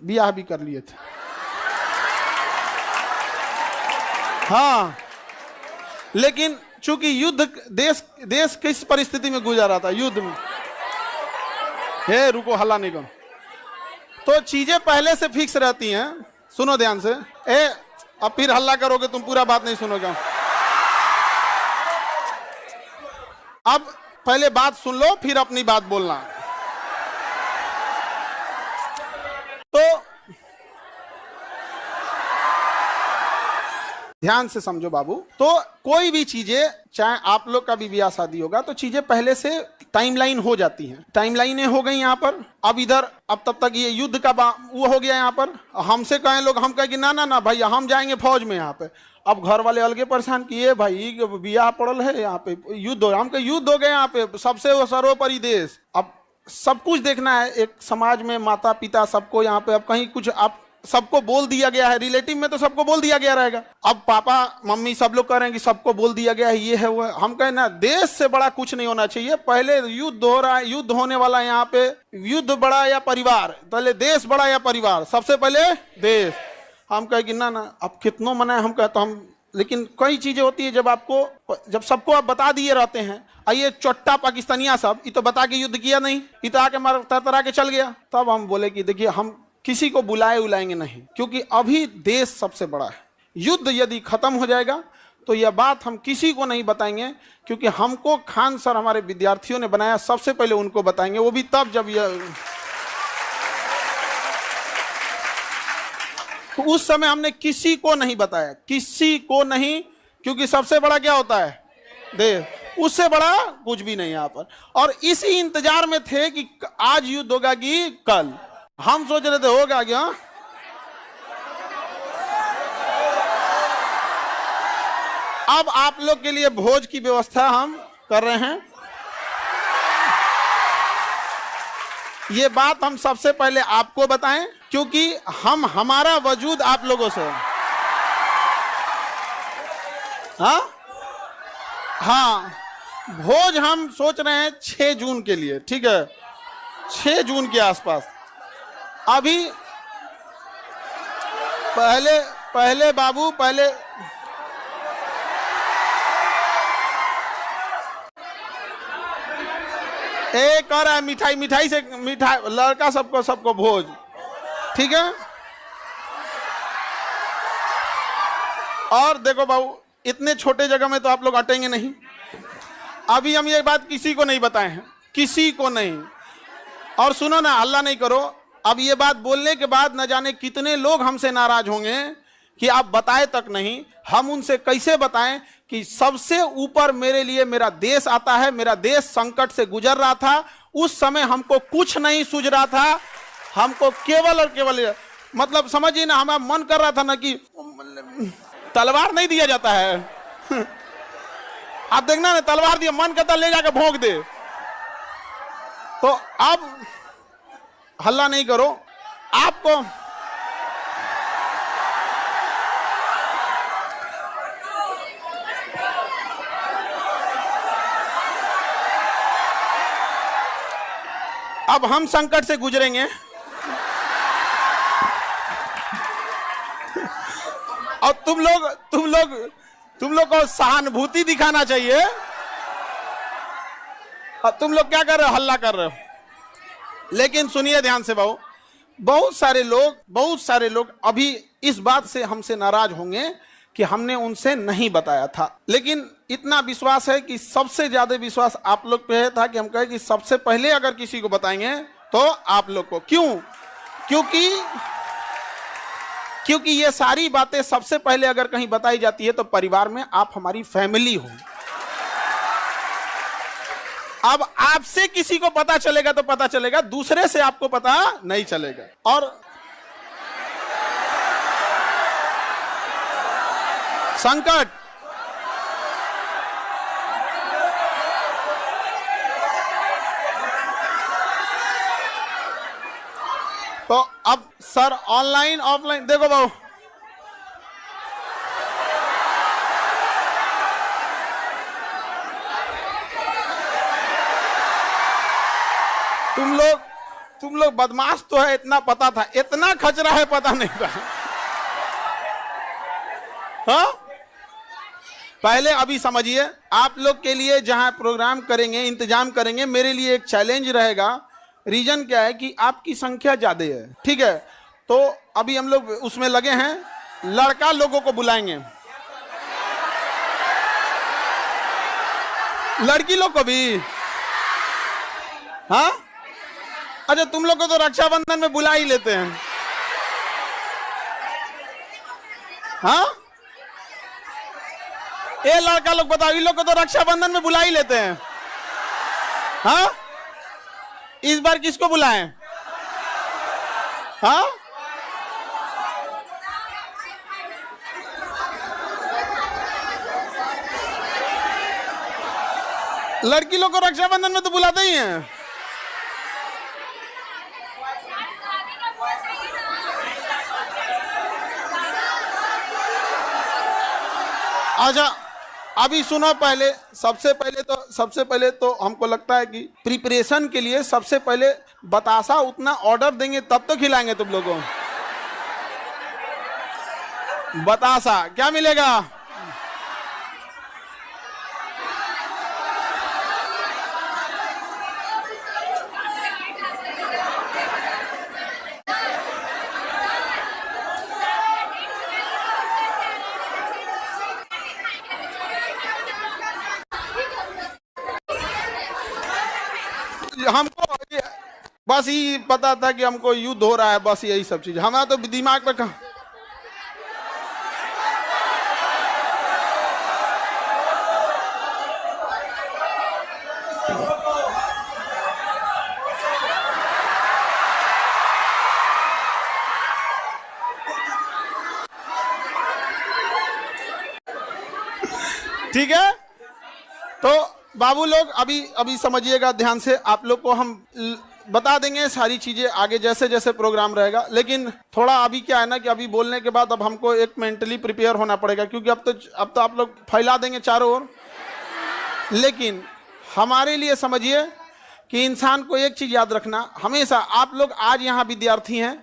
ब्याह भी कर लिए थे। हाँ, लेकिन चूंकि युद्ध, देश किस परिस्थिति में गुजर रहा था, युद्ध में। हे रुको, हल्ला नहीं करो। तो चीजें पहले से फिक्स रहती हैं। सुनो ध्यान से। अब फिर हल्ला करोगे तुम, पूरा बात नहीं सुनोगे। अब पहले बात सुन लो, फिर अपनी बात बोलना। तो ध्यान से समझो बाबू। तो कोई भी चीजें, चाहे आप लोग का भी ब्याह शादी होगा, तो चीजें पहले से टाइमलाइन हो जाती हैं। टाइमलाइनें हो गई यहाँ पर। अब इधर, अब तब तक ये युद्ध का वो हो गया यहाँ पर। हमसे कहें लोग, हम कहें कि ना ना ना भाई, हम जाएंगे फौज में यहाँ पे। अब घर वाले अलगे परेशान किए, भाई ब्याह पड़ल है यहाँ पे, युद्ध हो, हम कहे युद्ध हो गए यहाँ पे, सबसे वो सर्वोपरि देश। अब सब कुछ देखना है एक समाज में, माता पिता सबको यहाँ पे। अब कहीं कुछ आप सबको बोल दिया गया है, रिलेटिव में तो सबको बोल दिया गया रहेगा। अब पापा मम्मी सब लोग कह रहे हैं कि सबको बोल दिया गया है, ये है वो है। हम कहें ना, देश से बड़ा कुछ नहीं होना चाहिए। पहले युद्ध हो रहा है, युद्ध होने वाला है यहाँ पे। युद्ध बड़ा या परिवार, पहले देश बड़ा या परिवार, सबसे पहले देश। हम कहे कि ना ना, अब कितनों मना है, हम कहते हम। लेकिन कई चीजें होती है जब सबको आप बता दिए रहते हैं। आइए चोट्टा पाकिस्तानिया सब, ये तो बता के युद्ध किया नहीं, ये तो आके मार तरतरा के चल गया। तब हम बोले कि देखिए, हम किसी को बुलाएंगे नहीं, क्योंकि अभी देश सबसे बड़ा है। युद्ध यदि खत्म हो जाएगा तो यह बात हम किसी को नहीं बताएंगे, क्योंकि हमको खान सर हमारे विद्यार्थियों ने बनाया, सबसे पहले उनको बताएंगे, वो भी तब जब यह, तो उस समय हमने किसी को नहीं बताया, किसी को नहीं, क्योंकि सबसे बड़ा क्या होता है, देश। उससे बड़ा कुछ भी नहीं यहाँ पर। और इसी इंतजार में थे कि आज युद्ध होगा कि कल। हम सोच रहे थे होगा क्या। अब आप लोग के लिए भोज की व्यवस्था हम कर रहे हैं। ये बात हम सबसे पहले आपको बताएं, क्योंकि हमारा वजूद आप लोगों से। हाँ, भोज हम सोच रहे हैं 6 जून के लिए, ठीक है, 6 जून के आसपास। अभी पहले बाबू, पहले एक कर रहा है मिठाई से, लड़का सबको भोज, ठीक है। और देखो बाबू, इतने छोटे जगह में तो आप लोग अटेंगे नहीं। अभी हम ये बात किसी को नहीं बताए हैं, किसी को नहीं। और सुनो ना, हल्ला नहीं करो। अब ये बात बोलने के बाद न जाने कितने लोग हमसे नाराज होंगे कि आप बताए तक नहीं। हम उनसे कैसे बताएं कि सबसे ऊपर मेरे लिए मेरा देश आता है। मेरा देश संकट से गुजर रहा था, उस समय हमको कुछ नहीं सूझ रहा था। हमको केवल और केवल, मतलब समझिए ना, हमारा मन कर रहा था ना कि तलवार नहीं दिया जाता है। आप देखना ना, तलवार दिया, मन करता ले जाकर भोंक दे। तो अब हल्ला नहीं करो। आपको अब हम संकट से गुजरेंगे और तुम लोग को सहानुभूति दिखाना चाहिए। और तुम लोग क्या कर रहे हो, हल्ला कर रहे हो। लेकिन सुनिए ध्यान से बाबू, बहुत सारे लोग अभी इस बात से हमसे नाराज होंगे कि हमने उनसे नहीं बताया था। लेकिन इतना विश्वास है कि सबसे ज्यादा विश्वास आप लोग पे था कि हम कहे कि सबसे पहले अगर किसी को बताएंगे तो आप लोग को। क्यों? क्योंकि ये सारी बातें सबसे पहले अगर कहीं बताई जाती है तो परिवार में आप हमारी फैमिली हो। अब आपसे किसी को पता चलेगा तो पता चलेगा, दूसरे से आपको पता नहीं चलेगा। और संकट, तो अब सर ऑनलाइन ऑफलाइन देखो बाबू, तुम लोग बदमाश तो है इतना पता था, इतना खचरा है पता नहीं था। हाँ, पहले अभी समझिए, आप लोग के लिए जहां प्रोग्राम करेंगे, इंतजाम करेंगे, मेरे लिए एक चैलेंज रहेगा। रीजन क्या है कि आपकी संख्या ज्यादा है, ठीक है? तो अभी हम लोग उसमें लगे हैं, लड़का लोगों को बुलाएंगे, लड़की लोग को भी। हाँ, अच्छा, तुम लोग को तो रक्षाबंधन में बुला ही लेते हैं। हाँ, ये लड़का लोग बताओ, इन लोग को तो रक्षाबंधन में बुला ही लेते हैं। हाँ, इस बार किसको बुलाएं? हाँ, लड़की लोग को रक्षाबंधन में तो बुलाते ही हैं। अच्छा, अभी सुनो, पहले सबसे पहले तो हमको लगता है कि प्रिपरेशन के लिए सबसे पहले बतासा उतना ऑर्डर देंगे तब तो खिलाएंगे तुम लोगों को। बतासा क्या मिलेगा? हमको बस ये पता था कि हमको युद्ध हो रहा है, बस यही सब चीज हमारा तो दिमाग में कहा। ठीक है, तो बाबू लोग अभी समझिएगा ध्यान से। आप लोग को हम बता देंगे सारी चीजें आगे जैसे जैसे प्रोग्राम रहेगा, लेकिन थोड़ा अभी क्या है ना कि अभी बोलने के बाद अब हमको एक मेंटली प्रिपेयर होना पड़ेगा, क्योंकि अब तो आप लोग फैला देंगे चारों ओर। लेकिन हमारे लिए समझिए कि इंसान को एक चीज याद रखना हमेशा, आप लोग आज यहाँ विद्यार्थी हैं,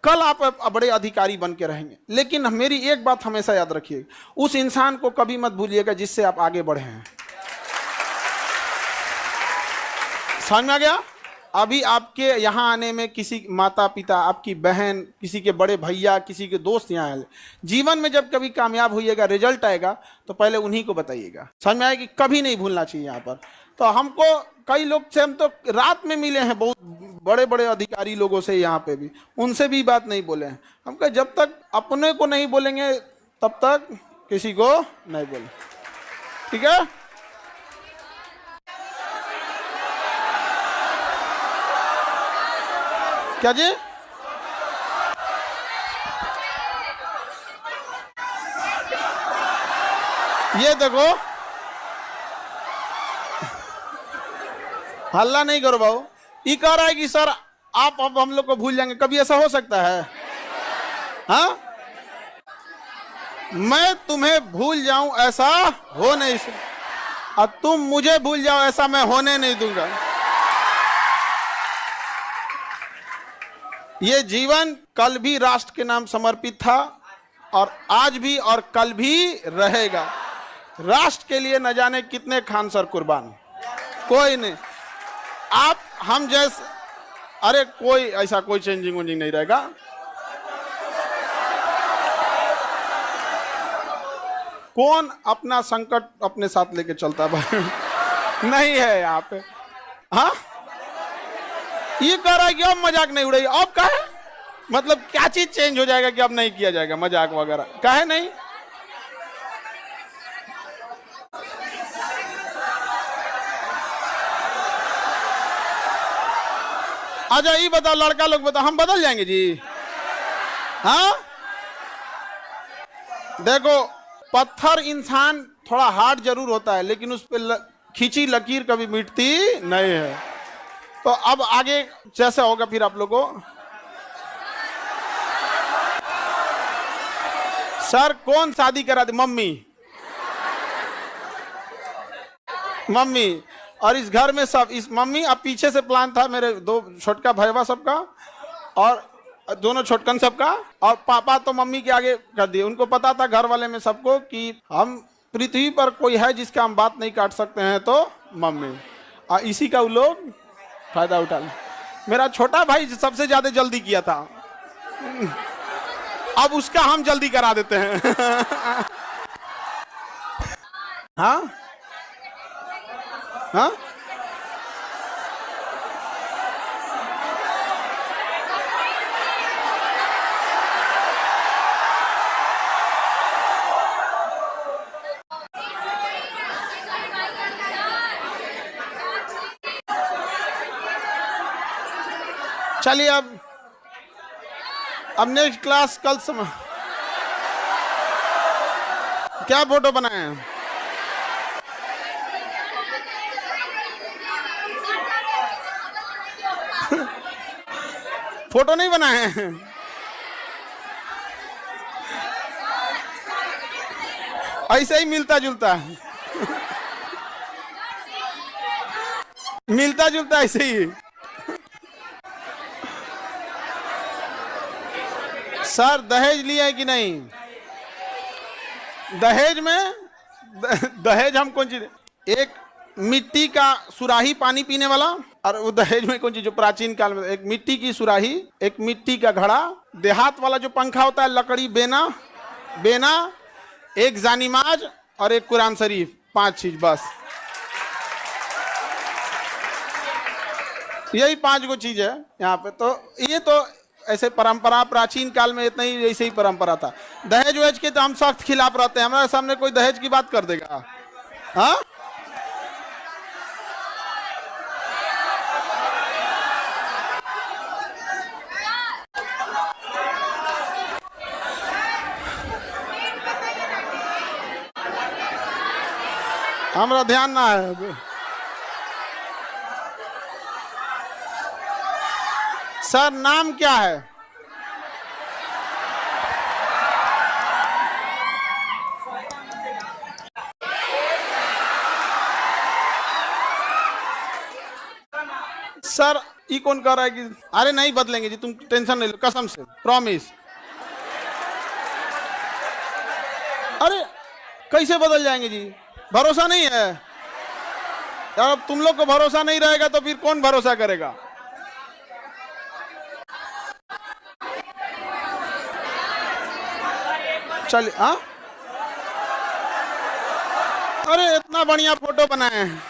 कल आप बड़े अधिकारी बन के रहेंगे। लेकिन मेरी एक बात हमेशा याद रखिए, उस इंसान को कभी मत भूलिएगा जिससे आप आगे बढ़े हैं। समझ में आ गया? अभी आपके यहाँ आने में किसी माता पिता, आपकी बहन, किसी के बड़े भैया, किसी के दोस्त यहाँ आए, जीवन में जब कभी कामयाब होइएगा, रिजल्ट आएगा तो पहले उन्हीं को बताइएगा। समझ में आएगी? कभी नहीं भूलना चाहिए यहाँ पर। तो हमको कई लोग से हम तो रात में मिले हैं, बहुत बड़े बड़े अधिकारी लोगों से यहाँ पे भी, उनसे भी बात नहीं बोले हैं। हम कहे जब तक अपने को नहीं बोलेंगे तब तक किसी को नहीं बोले, ठीक है? क्या जी? ये देखो, हल्ला नहीं करो भाऊ। ये कह रहा है कि सर आप अब हम लोग को भूल जाएंगे, कभी ऐसा हो सकता है? हाँ, मैं तुम्हें भूल जाऊं ऐसा हो नहीं सकता, और तुम मुझे भूल जाओ ऐसा मैं होने नहीं दूंगा। ये जीवन कल भी राष्ट्र के नाम समर्पित था, और आज भी और कल भी रहेगा। राष्ट्र के लिए न जाने कितने खान सर कुर्बान, कोई नहीं। आप हम जैसे, अरे कोई ऐसा कोई चेंजिंग वेंजिंग नहीं रहेगा। कौन अपना संकट अपने साथ लेके चलता भाई? नहीं है यहाँ पे। हाँ, ये कह रहा है कि अब मजाक नहीं उड़ेगी। अब कहे मतलब क्या चीज चेंज हो जाएगा कि अब नहीं किया जाएगा मजाक वगैरह? कहे नहीं। अच्छा ये बताओ, लड़का लोग बताओ, हम बदल जाएंगे जी? हाँ, देखो, पत्थर इंसान थोड़ा हार्ड जरूर होता है, लेकिन उस पर खींची लकीर कभी मिटती नहीं है। तो अब आगे जैसे होगा फिर आप लोगों को। सर कौन शादी करा दे? मम्मी। मम्मी। और इस घर में सब, इस मम्मी, अब पीछे से प्लान था मेरे दो छोटका भैया सबका और दोनों छोटकन सबका, और पापा तो मम्मी के आगे कर दिए। उनको पता था घर वाले में सबको कि हम पृथ्वी पर कोई है जिसका हम बात नहीं काट सकते हैं तो मम्मी, और इसी का वो लोग फायदा उठा ले। मेरा छोटा भाई सबसे ज्यादा जल्दी किया था, अब उसका हम जल्दी करा देते हैं। हाँ हाँ, चलिए अब नेक्स्ट क्लास कल समय क्या फोटो बनाए हैं? फोटो नहीं बनाए हैं? ऐसे ही मिलता जुलता है, मिलता जुलता ऐसे ही। सर दहेज लिया है कि नहीं? दहेज में दहेज हम कौन चीज, एक मिट्टी का सुराही पानी पीने वाला, और वो दहेज में कौन चीज जो प्राचीन काल में एक मिट्टी की सुराही, एक मिट्टी का घड़ा, देहात वाला जो पंखा होता है लकड़ी, बेना बेना, एक जानीमाज और एक कुरान शरीफ, 5 चीज बस। यही 5 गो चीज है यहाँ पे। तो ये तो ऐसे परंपरा प्राचीन काल में इतना ही ऐसे ही परंपरा था। दहेज वहेज के तो हम सख्त खिलाफ रहते हैं, हमारे सामने कोई दहेज की बात कर देगा? हाँ, हमारा ध्यान ना है। सर नाम क्या है? सर ये कौन कह रहा है कि अरे नहीं बदलेंगे जी, तुम टेंशन नहीं लो, कसम से प्रॉमिस। अरे कैसे बदल जाएंगे जी, भरोसा नहीं है यार। अब तुम लोग को भरोसा नहीं रहेगा तो फिर कौन भरोसा करेगा? चलिए हाँ, अरे इतना बढ़िया फोटो बनाए हैं।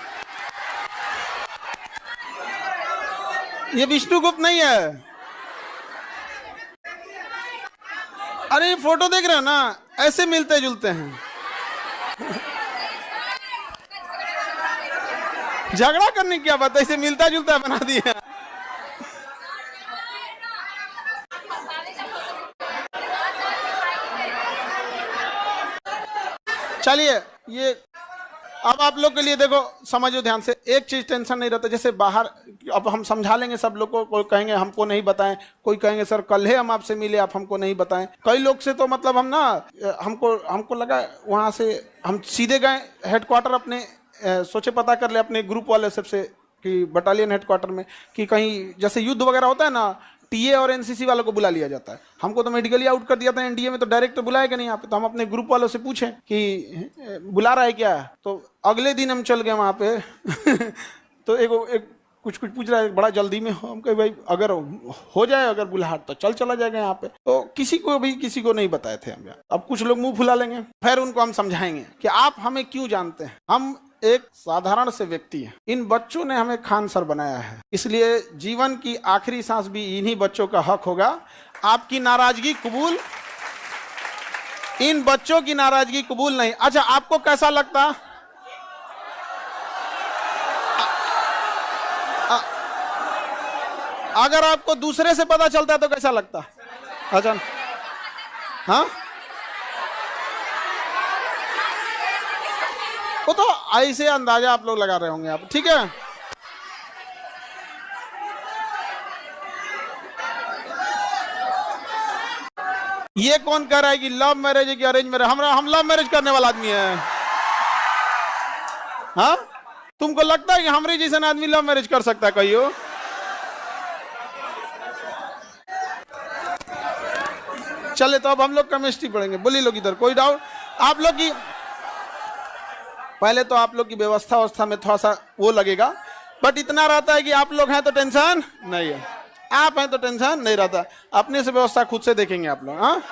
ये विष्णुगुप्त नहीं है? अरे ये फोटो देख रहे हो ना, ऐसे मिलते जुलते हैं। झगड़ा करने की क्या बात है, ऐसे मिलता जुलता बना दिया। चलिए ये अब आप लोग के लिए देखो, समझो ध्यान से, एक चीज टेंशन नहीं रहता। जैसे बाहर अब हम समझा लेंगे सब लोग को, कोई कहेंगे हमको नहीं बताएं, कोई कहेंगे सर कल ही हम आपसे मिले आप हमको नहीं बताएं। कई लोग से तो मतलब हम ना, हमको लगा वहाँ से हम सीधे गए हेडक्वार्टर अपने, सोचे पता कर ले अपने ग्रुप वाले सबसे कि बटालियन हेडक्वार्टर में कि कहीं जैसे युद्ध वगैरह होता है ना, टीए और एनसीसी वालों को बुला लिया जाता है। हमको तो मेडिकली आउट कर दिया था एनडीए में, तो डायरेक्ट तो बुलाएगा नहीं यहाँ पे। तो हम अपने ग्रुप वालों से पूछे कि बुला रहा है क्या, तो अगले दिन हम चल गए वहाँ पे। तो एक कुछ पूछ रहा है, बड़ा जल्दी में हो। हम कहे भाई अगर हो जाए अगर बुलाहट तो चला जाएगा यहाँ पे। तो किसी को नहीं बताए थे हम। अब कुछ लोग मुंह फुला लेंगे, फिर उनको हम समझाएंगे कि आप हमें क्यों जानते हैं, हम एक साधारण से व्यक्ति है। इन बच्चों ने हमें खान सर बनाया है, इसलिए जीवन की आखिरी सांस भी इन्हीं बच्चों का हक होगा। आपकी नाराजगी कबूल, इन बच्चों की नाराजगी कबूल नहीं। अच्छा आपको कैसा लगता, अगर आपको दूसरे से पता चलता तो कैसा लगता? अच्छा हाँ, वो तो ऐसे अंदाजा आप लोग लगा रहे होंगे आप, ठीक है। ये कौन कह रहा है कि लव मैरिज है कि अरेंज मैरिज? हम लव मैरिज करने वाला आदमी है। हाँ, तुमको लगता है कि हमारे जैसा आदमी लव मैरिज कर सकता है? कहियो चले तो अब हम लोग केमिस्ट्री पढ़ेंगे। बोली लोग इधर, कोई डाउट? आप लोग की पहले तो आप लोग की व्यवस्था में थोड़ा सा वो लगेगा, बट इतना रहता है कि आप लोग हैं तो टेंशन नहीं है, आप हैं तो टेंशन नहीं रहता। अपने से व्यवस्था खुद से देखेंगे आप लोग। हाँ